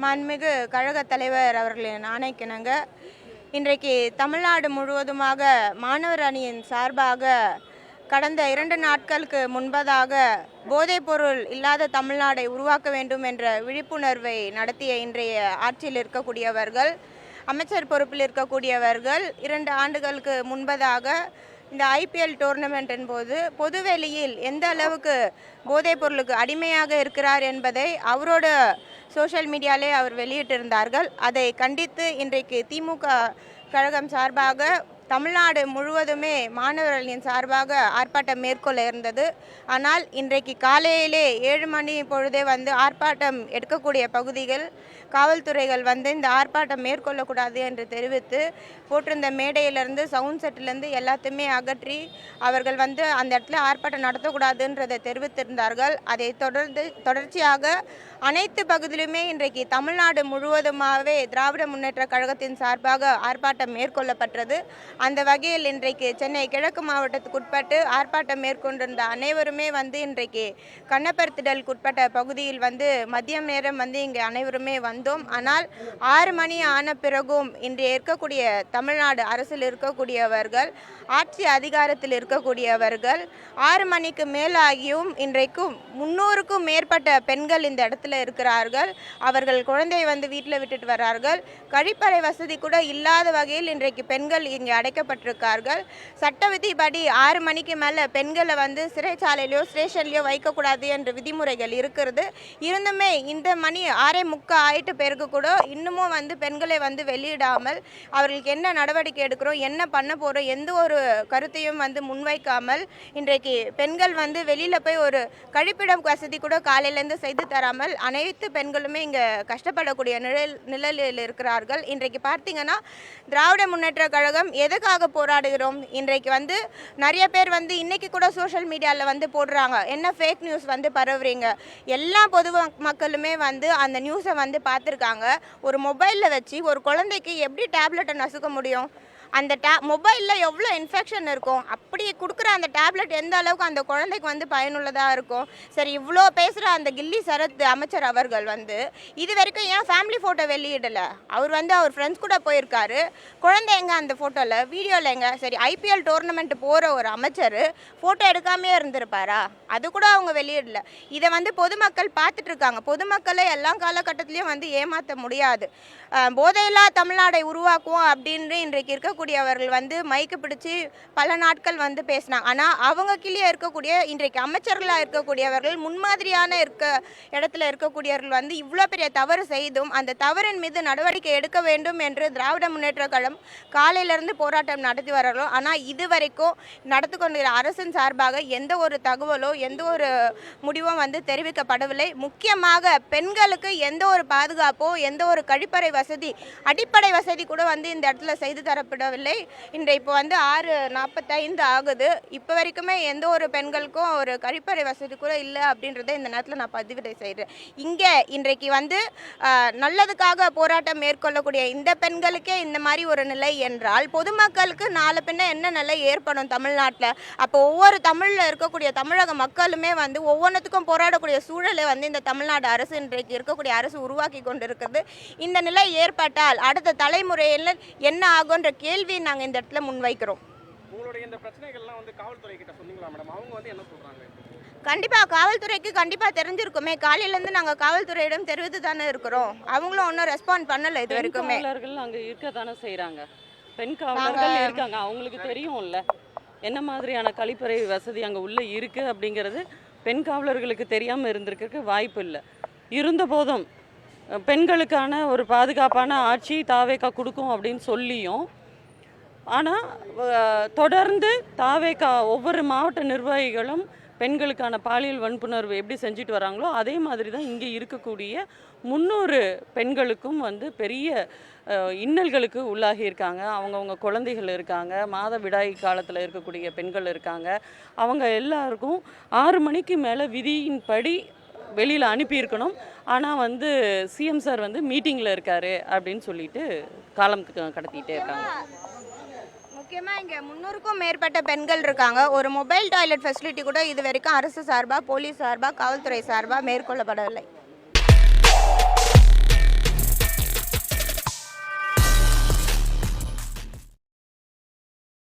மாண்புமிகு கழக தலைவர் அவர்களின் ஆணைக்கிணங்க இன்றைக்கு தமிழ்நாடு முழுவதுமாக மாணவர் அணியின் சார்பாக கடந்த 2 நாட்களுக்கு முன்பதாக போதைப்பொருள் இல்லாத தமிழ்நாடை உருவாக்க வேண்டும் என்ற விழிப்புணர்வை நடத்திய இன்றைய ஆட்சியில் இருக்கக்கூடியவர்கள், அமைச்சர் பொறுப்பில் இருக்கக்கூடியவர்கள் 2 ஆண்டுகளுக்கு முன்பதாக இந்த IPL டோர்னமெண்ட்டின் போது பொதுவெளியில் எந்த அளவுக்கு போதைப் பொருளுக்கு அடிமையாக இருக்கிறார் என்பதை அவரோட சோஷியல் மீடியாலே அவர் வெளியிட்டிருந்தார்கள். அதை கண்டித்து இன்றைக்கு திமுக கழகம் சார்பாக தமிழ்நாடு முழுவதுமே மாணவர்களின் சார்பாக ஆர்ப்பாட்டம் மேற்கொள்ள இருந்தது. ஆனால் இன்றைக்கு காலையிலே 7 மணி பொழுதே ஆர்ப்பாட்டம் எடுக்கக்கூடிய பகுதிகள் காவல்துறைகள் இந்த ஆர்ப்பாட்டம் மேற்கொள்ளக்கூடாது என்று தெரிவித்து போட்டிருந்த மேடையிலிருந்து சவுண்ட் செட்டிலேருந்து எல்லாத்தையுமே அகற்றி அவர்கள் அந்த இடத்துல ஆர்ப்பாட்டம் நடத்தக்கூடாதுன்றதை தெரிவித்திருந்தார்கள். அதை தொடர்ச்சியாக அனைத்து பகுதியிலுமே இன்றைக்கு தமிழ்நாடு முழுவதுமாகவே திராவிட முன்னேற்ற கழகத்தின் சார்பாக ஆர்ப்பாட்டம் மேற்கொள்ளப்பட்டது. அந்த வகையில் இன்றைக்கு சென்னை கிழக்கு மாவட்டத்துக்குட்பட்டு ஆர்ப்பாட்டம் மேற்கொண்டிருந்த அனைவருமே இன்றைக்கு கண்ணப்பர்த்திடலுக்குட்பட்ட பகுதியில் மதியம் நேரம் இங்கே அனைவருமே வந்தோம். ஆனால் 6 மணி ஆன பிறகும் இன்று இருக்கக்கூடிய தமிழ்நாடு அரசில் இருக்கக்கூடியவர்கள், ஆட்சி அதிகாரத்தில் இருக்கக்கூடியவர்கள் 6 மணிக்கு மேலாகியும் இன்றைக்கும் 300க்கும் மேற்பட்ட பெண்கள் இந்த இடத்துல இருக்கிறார்கள். அவர்கள் குழந்தையை வீட்டில் விட்டுட்டு வர்றார்கள். கழிப்பறை வசதி கூட இல்லாத வகையில் இன்றைக்கு பெண்கள் இங்கே அடைக்கப்பட்டிருக்கார்கள். சட்ட விதிப்படி 6 மணிக்கு மேலே பெண்களை சிறைச்சாலையிலையோ ஸ்டேஷன்லையோ வைக்கக்கூடாது என்ற விதிமுறைகள் இருக்கிறது. இருந்துமே இந்த மணி 6:45 ஆயிட்டு பிறகு கூட இன்னமும் பெண்களை வெளியிடாமல் அவர்களுக்கு என்ன நடவடிக்கை எடுக்கிறோம், என்ன பண்ண போகிறோம், எந்த ஒரு கருத்தையும் முன்வைக்காமல் இன்றைக்கு பெண்கள் வெளியில் போய் ஒரு கழிப்பிடம் வசதி கூட காலையிலேருந்து செய்து தராமல் அனைத்து பெண்களுமே இங்கே கஷ்டப்படக்கூடிய நிலையில் இருக்கிறார்கள். இன்றைக்கு பார்த்தீங்கன்னா திராவிட முன்னேற்ற கழகம் எதுக்காக போராடுகிறோம், இன்றைக்கு நிறைய பேர் இன்னைக்கு கூட சோஷியல் மீடியாவில் போடுறாங்க, என்ன ஃபேக் நியூஸ் பரவுறீங்க. எல்லா பொது மக்களுமே அந்த நியூஸை பார்த்துருக்காங்க. ஒரு மொபைலில் வச்சு ஒரு குழந்தைக்கு எப்படி டேப்லெட்டை நசுக்க முடியும்? அந்த மொபைலில் எவ்வளோ இன்ஃபெக்ஷன் இருக்கும், அப்படி கொடுக்குற அந்த டேப்லெட் எந்த அளவுக்கு அந்த குழந்தைக்கு பயனுள்ளதாக இருக்கும். சரி, இவ்வளோ பேசுகிற அந்த கில்லி சரத் அமைச்சர் அவர்கள் இது வரைக்கும் ஏன் ஃபேமிலி ஃபோட்டோ வெளியிடலை? அவர் அவர் ஃப்ரெண்ட்ஸ் கூட போயிருக்காரு. குழந்தை எங்கே அந்த ஃபோட்டோவில், வீடியோவில் எங்கே? சரி, IPL டோர்னமெண்ட் போகிற ஒரு அமைச்சர் ஃபோட்டோ எடுக்காமே இருந்திருப்பாரா? அது கூட அவங்க வெளியிடல. இதை பொதுமக்கள் பார்த்துட்டு இருக்காங்க. பொதுமக்களை எல்லா காலகட்டத்திலையும் ஏமாற்ற முடியாது. போதையில்லா தமிழ்நாடை உருவாக்குவோம் அப்படின்னு இன்றைக்கு இருக்கக்கூடியவர்கள் மைக்கு பிடிச்சி பல நாட்கள் பேசினாங்க. ஆனால் அவங்க கீழே இருக்கக்கூடிய இன்றைக்கு அமைச்சர்களாக இருக்கக்கூடியவர்கள், முன்மாதிரியான இடத்துல இருக்கக்கூடியவர்கள் இவ்வளோ பெரிய தவறு செய்தும் அந்த தவறின் மீது நடவடிக்கை எடுக்க வேண்டும் என்று திராவிட முன்னேற்ற கழகம் காலையிலிருந்து போராட்டம் நடத்தி வர்றோம். ஆனால் இதுவரைக்கும் நடத்து கொண்டிருக்கிற அரசின் சார்பாக எந்த ஒரு தகவலோ எந்த ஒரு முடிவும் தெரிவிக்கப்படவில்லை. முக்கியமாக பெண்களுக்கு எந்த ஒரு பாதுகாப்போ எந்த ஒரு கழிப்பறை வசதி, அடிப்படை வசதி கூட இந்த இடத்துல செய்து தரப்படவில்லை. இப்போ 6:45 ஆகுது. இப்போ வரைக்குமே எந்த ஒரு பெண்களுக்கும் ஒரு கழிப்பறை வசதி கூட இல்லை அப்படின்றத இந்த நேரத்தில் நான் பதிவிடை செய்கிறேன். இங்கே இன்றைக்கு நல்லதுக்காக போராட்டம் மேற்கொள்ளக்கூடிய இந்த பெண்களுக்கே இந்த மாதிரி ஒரு நிலை என்றால் பொதுமக்களுக்கு நாளை பின்ன என்ன நிலை ஏற்படும் தமிழ்நாட்டில்? அப்போ ஒவ்வொரு தமிழில் இருக்கக்கூடிய தமிழக மக்களுமே ஒவ்வொன்றுத்துக்கும் போராடக்கூடிய சூழலை இந்த தமிழ்நாடு அரசு இன்றைக்கு இருக்கக்கூடிய அரசு உருவாக்கி கொண்டிருக்கிறது. இந்த நிலை ஏற்பட்டால் அடுத்த தலைமுறையில் என்ன ஆகுன்ற கேள்வி நாங்கள் இந்த இடத்துல முன்வைக்கிறோம். உங்களுடைய இந்த பிரச்சனைகள்லாம் காவல்துறை கிட்ட சொன்னீங்களா மேடம்? அவங்க என்ன சொல்றாங்க? கண்டிப்பாக காவல்துறைக்கு கண்டிப்பாக தெரிஞ்சிருக்குமே. காலையிலேருந்து நாங்கள் காவல்துறையிடம் தெரிவித்து தானே இருக்கிறோம். அவங்களும் ஒன்றும் ரெஸ்பாண்ட் பண்ணலை இது வரைக்குமே. அங்கே இருக்க தானே செய்கிறாங்க, பெண் காவலர்கள் இருக்காங்க. அவங்களுக்கு தெரியும்ல என்ன மாதிரியான கழிப்பறை வசதி அங்கே உள்ளே இருக்குது அப்படிங்கிறது பெண் காவலர்களுக்கு தெரியாமல் இருந்திருக்க வாய்ப்பு இல்லை. இருந்த போதும் பெண்களுக்கான ஒரு பாதுகாப்பான ஆட்சி தாவேக்கா கொடுக்கும் அப்படின்னு சொல்லியும், ஆனால் தொடர்ந்து தாவேக்கா ஒவ்வொரு மாவட்ட நிர்வாகிகளும் பெண்களுக்கான பாலியல் வன்புணர்வு எப்படி செஞ்சுட்டு வராங்களோ அதே மாதிரி தான் இங்கே இருக்கக்கூடிய 300 பெண்களுக்கும் பெரிய இன்னல்களுக்கு உள்ளாகி இருக்காங்க. அவங்கவுங்க குழந்தைகள் இருக்காங்க, மாதவிடாய் காலத்தில் இருக்கக்கூடிய பெண்கள் இருக்காங்க. அவங்க எல்லாருக்கும் 6 மணிக்கு மேலே விதியின்படி வெளியில் அனுப்பியிருக்கணும். ஆனால் சிஎம் சார் மீட்டிங்கில் இருக்கார் அப்படின்னு சொல்லிட்டு காலத்துக்கு கடத்திக்கிட்டே இருக்காங்க. முக்கியமாக இங்கே 300க்கும் மேற்பட்ட பெண்கள் இருக்காங்க. ஒரு மொபைல் டாய்லெட் ஃபெசிலிட்டி கூட இது வரைக்கும் அரசு சார்பாக, போலீஸ் சார்பாக, காவல்துறை சார்பாக மேற்கொள்ளப்படவில்லை.